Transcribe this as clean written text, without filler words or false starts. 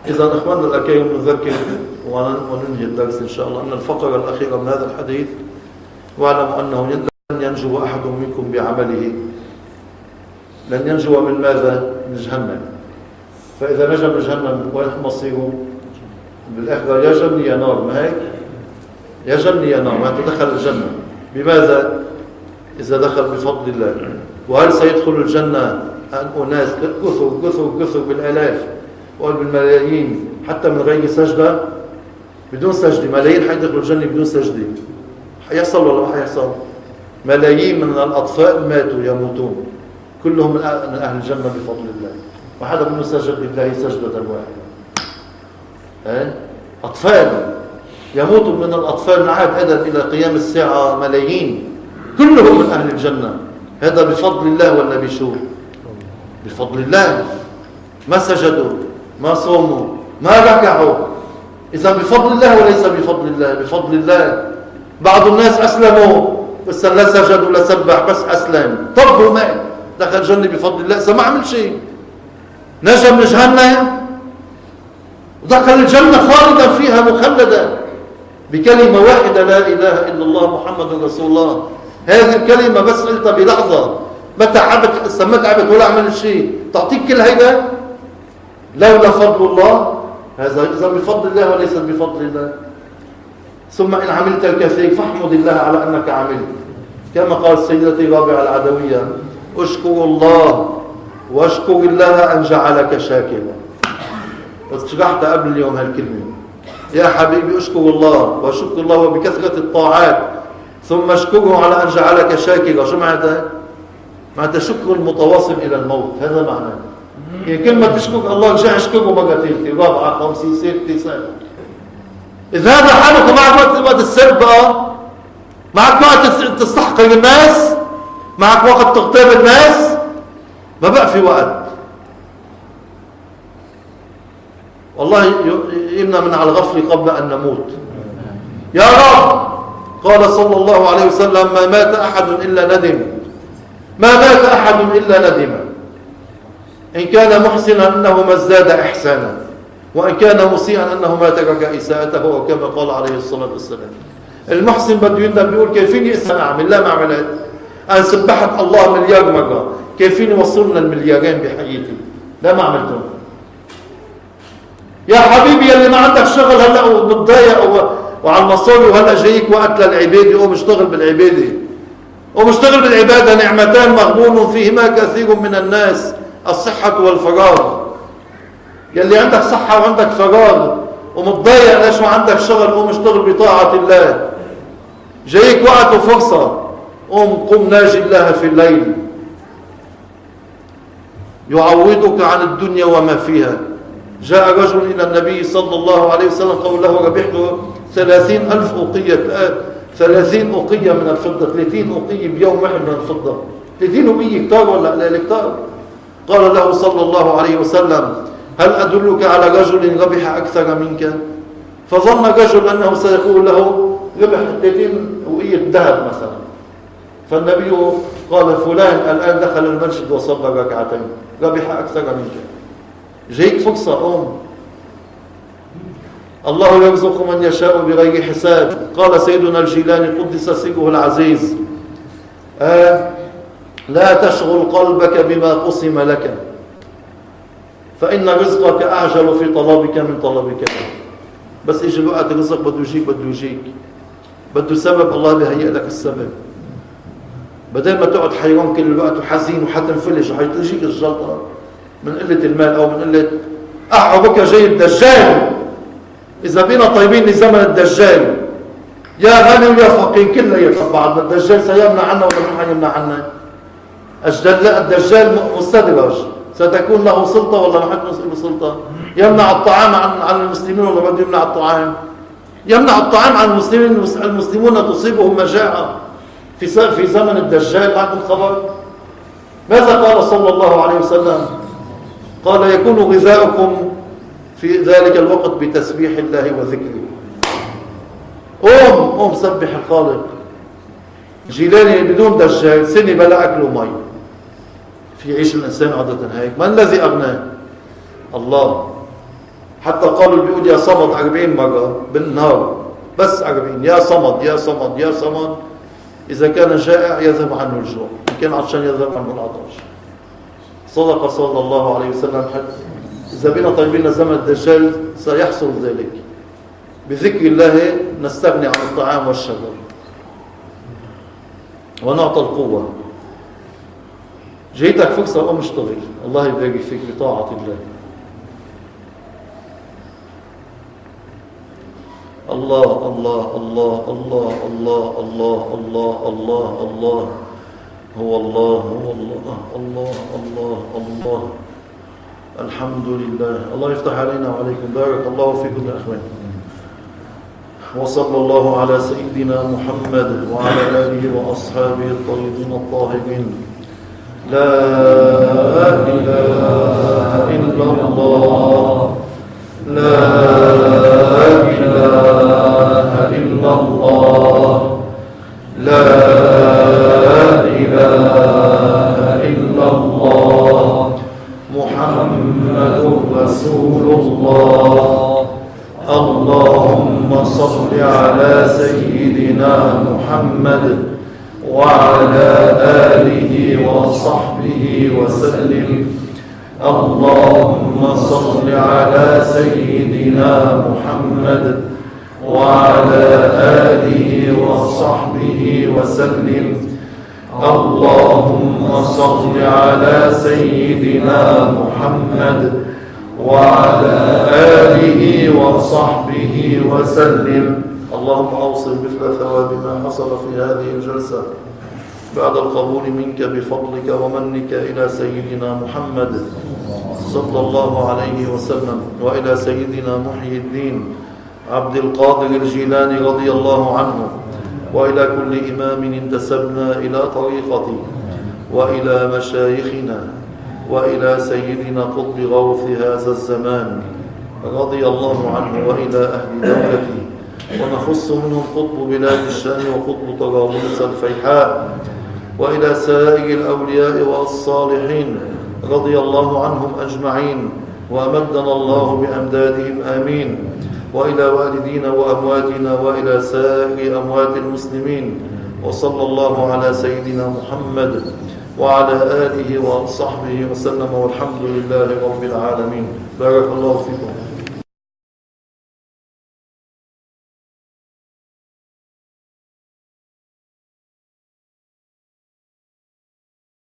إذا إخواننا الأكارم نذكر وننهي الدرس إن شاء الله أن الفقرة الأخيرة من هذا الحديث: واعلموا أنه لن ينجو أحد منكم بعمله. لن ينجو من ماذا؟ من جهنم. فإذا نجا من جهنم وين مصيره؟ بالآخرة يا جنة يا نار، ما هيك؟ يا جنة يا نار، ما تدخل الجنة. بماذا؟ إذا دخل بفضل الله. وهل سيدخل الجنة أناس كثر بالآلاف وبالملايين حتى من غير سجدة؟ بدون سجدة. ملايين حيدخلوا الجنة بدون سجدة. حيحصل ولا ما حيحصل؟ ملايين من الأطفال ماتوا يموتون كلهم من أهل الجنة بفضل الله، وحدا منهم سجد لله سجدة واحدة. أطفال يموتوا من الأطفال من عهد آدم إلى قيام الساعة ملايين كلهم من أهل الجنة. هذا بفضل الله ولا بشو؟ بفضل الله. ما سجدوا، ما صوموا، ما ركعوا. إذا بفضل الله وليس بفضل الله؟ بفضل الله. بعض الناس أسلموا بس لا سجد ولا سبح، بس أسلم طب ومات دخل الجنة بفضل الله. إذا ما عمل شيء نجا من جهنم ودخل الجنة خالدا فيها مخلدا بكلمة واحدة: لا إله إلا الله محمد رسول الله. هذه الكلمة بس قلتها بلحظة، ما تعبت ما تعبت ولا عمل شيء، تعطيك كل هيدا لولا فضل الله. هذا إذا بفضل الله وليس بفضل الله. ثم إن عملت الكثير فاحمد الله على أنك عملت. كما قال سيدتي رابعة العدوية: اشكر الله واشكر الله أن جعلك شاكرا. بس شرحت قبل اليوم هالكلمة. يا حبيبي اشكر الله وشكر الله وبكثرة الطاعات ثم اشكره على أن جعلك شاكرا. شو معناتها؟ معناتها شكر المتواصل إلى الموت. هذا معناه. يعني كل ما تشكر الله ارجع اشكره مرة ثالثة رابعة خمسة ستة سنة. إذا هذا حالك معك وقت السرب بقى، معك وقت تستحقر الناس، معك وقت تغتاب الناس، ما بقى في وقت. والله يمنع من على الغفل قبل أن نموت. يا رب، قال صلى الله عليه وسلم: ما مات أحد إلا ندم. ما مات أحد إلا ندم. إن كان محسنا أنه ما ازداد إحسانا، وإن كان مسيئا أنه ما ترك إساءته، وكما قال عليه الصلاة والسلام. المحسن بده يندم بيقول: كيفيني أعمل؟ لا ما عملت. أنا سبحت الله مليار مرة، كيفيني وصلنا المليارين بحياتي؟ لا ما عملتهم. يا حبيبي يلي ما عندك شغل هلا ومتضايق وعلى المصاري وهلا جايك وقت للعباده، قوم اشتغل بالعباده. قوم اشتغل بالعباده، نعمتان مغبون فيهما كثير من الناس: الصحة والفراغ. يلي عندك صحة وعندك فراغ ومتضايق ليش ما عندك شغل، قوم اشتغل بطاعة الله. جايك وقت وفرصة، قم ناجي الله في الليل يعوضك عن الدنيا وما فيها. جاء رجل إلى النبي صلى الله عليه وسلم قال له: ربحت 30,000 أوقية، 30 أوقية من الفضة، 30 أوقية بيوم واحد من الفضة. 30 أوقية كتار ولا لا كتار؟ قال له صلى الله عليه وسلم: هل أدلك على رجل ربح أكثر منك؟ فظن الرجل أنه سيقول له: ربح 30 أوقية ذهب مثلا. فالنبي قال: فلان الآن دخل المسجد وصلى ركعتين، ربح أكثر منك. جايك فرصة، قوم. الله يرزق من يشاء بغير حساب. قال سيدنا الجيلاني قدس سره العزيز: لا تشغل قلبك بما قسم لك، فإن رزقك أعجل في طلبك من طلبك. بس يجي الوقت الرزق بده يجيك بده سبب، الله بيهيئ لك السبب. بدل ما تقعد حيران كل الوقت وحزين وحتنفلش وحيجيك الجلطة من قلة المال أو من قلة بك جاي الدجال. إذا بينا طيبين لزمن الدجال، يا غني ويا فقير كله يطلع بعض. الدجال سيمنع عنا ولا ما يمنع عنا؟ الدجال مستدرج، ستكون له سلطة ولا ما حتكون له سلطة؟ يمنع الطعام عن المسلمين ولا ما بده يمنع الطعام؟ يمنع الطعام عن المسلمين. المسلمون تصيبهم مجاعة في زمن الدجال. معكم خبر؟ ماذا قال صلى الله عليه وسلم؟ قال: يكون غذاؤكم في ذلك الوقت بتسبيح الله وذكره. قوم سبح الخالق. جيلاني بدون دجال سنة بلا أكل ومي. في عيش الإنسان عادة هيك. من الذي أغناه؟ الله. حتى قالوا بيقول يا صمد 40 مرة بالنهار، بس 40، يا صمد يا صمد يا صمد. إذا كان جائع يذهب عنه الجوع، إن كان عطشان يذهب عنه العطش. صدق صلى الله عليه وسلم. حتى إذا بنا طيبين زمن الدجال سيحصل ذلك. بذكر الله نستغني عن الطعام والشراب ونعطى القوة. جيتك فرصة أو مشتغل، الله يبارك فيك بطاعة الله. الله الله الله الله الله الله الله الله الله هو الله هو الله الله الله الله. الحمد لله. الله يفتح علينا وعليكم. بارك الله فيكم يا أخوان. وصلى الله على سيدنا محمد وعلى آله وأصحابه الطيبين الطاهرين. لا إله إلا الله لا إله إلا الله لا إله إلا الله محمد رسول الله. اللهم صل على سيدنا محمد وعلى آله وصحبه وسلم. اللهم صل على سيدنا محمد وعلى آله وصحبه وسلم. اللهم صل على سيدنا محمد وعلى آله وصحبه وسلم. اللهم أوصل مثل ثواب ما حصل في هذه الجلسة بعد القبول منك بفضلك ومنك إلى سيدنا محمد صلى الله عليه وسلم، وإلى سيدنا محي الدين عبد القادر الجيلاني رضي الله عنه، وإلى كل إمام انتسبنا إلى طريقته، وإلى مشايخنا، وإلى سيدنا قطب غوث هذا الزمان رضي الله عنه، وإلى أهل دولته، ونخص منهم قطب بلاد الشام وقطب طرابلس الفيحاء، وإلى سائر الأولياء والصالحين رضي الله عنهم أجمعين، وأمدنا الله بأمدادهم آمين. وإلى والدينا وأمواتنا وإلى سائر أموات المسلمين. وصلى الله على سيدنا محمد وعلى آله وصحبه وسلم، والحمد لله رب العالمين. بارك الله فيكم.